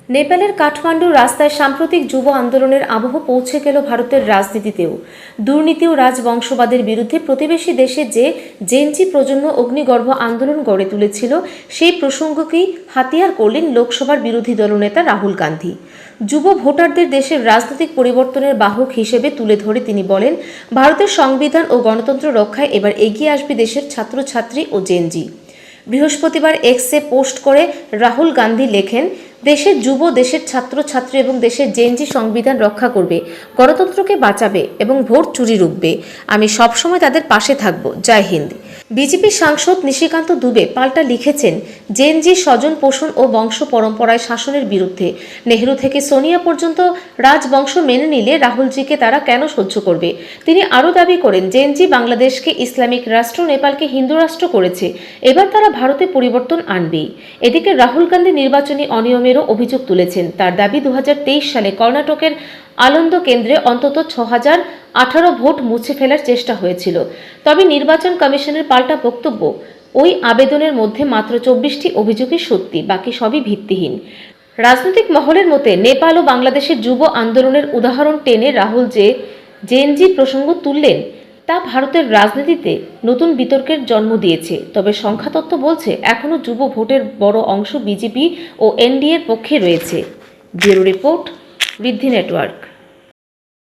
নেপালের কাঠমান্ডু রাস্তায় সাম্প্রতিক যুব আন্দোলনের আবহ পৌঁছে গেল ভারতের রাজনীতিতেও। দুর্নীতি ও রাজবংশবাদের বিরুদ্ধে প্রতিবেশী দেশে যে জেনজি প্রজন্ম অগ্নিগর্ভ আন্দোলন গড়ে তুলেছিল, সেই প্রসঙ্গকেই হাতিয়ার করলেন লোকসভার বিরোধী দলনেতা রাহুল গান্ধী। যুব ভোটারদের দেশের রাজনৈতিক পরিবর্তনের বাহক হিসেবে তুলে ধরে তিনি বলেন, ভারতের সংবিধান ও গণতন্ত্র রক্ষায় এবার এগিয়ে আসবে দেশের ছাত্রছাত্রী ও জেনজি। বৃহস্পতিবার এক্সে পোস্ট করে রাহুল গান্ধী লেখেন, দেশের যুব দেশের ছাত্রছাত্রী এবং দেশের জেনজি সংবিধান রক্ষা করবে, গণতন্ত্রকে বাঁচাবে এবং ভোট চুরি রুখবে। আমি সবসময় তাদের পাশে থাকব। জয় হিন্দ। বিজেপি সাংসদ নিশিকান্ত দুবে পাল্টা লিখেছেন, জেনজি স্বজন পোষণ ও বংশ পরম্পরায় শাসনের বিরুদ্ধে। নেহরু থেকে সোনিয়া পর্যন্ত রাজবংশ মেনে নিলে রাহুলজিকে তারা কেন সহ্য করবে। তিনি আরও দাবি করেন, জেনজি বাংলাদেশকে ইসলামিক রাষ্ট্র, নেপালকে হিন্দু রাষ্ট্র করেছে, এবার তারা ভারতে পরিবর্তন আনবেই। এদিকে রাহুল গান্ধী নির্বাচনী অনিয়মেরও অভিযোগ তুলেছেন। তার দাবি, 2023 সালে কর্ণাটকের আনন্দ কেন্দ্রে অন্তত 6018 ভোট মুছে ফেলার চেষ্টা হয়েছিল। তবে নির্বাচন কমিশনের পাল্টা বক্তব্য, ওই আবেদনের মধ্যে মাত্র 24টি অভিযোগই সত্যি, বাকি সবই ভিত্তিহীন। রাজনৈতিক মহলের মতে নেপাল ও বাংলাদেশের যুব আন্দোলনের উদাহরণ টেনে রাহুল যে জেনজি প্রসঙ্গ তুললেন, তা ভারতের রাজনীতিতে নতুন বিতর্কের জন্ম দিয়েছে। তবে সংখ্যাতত্ত্ব বলছে, এখনও যুব ভোটের বড় অংশ বিজেপি ও এনডিএর পক্ষে রয়েছে। ব্যুরো রিপোর্ট, ঋদ্ধি নেটওয়ার্ক।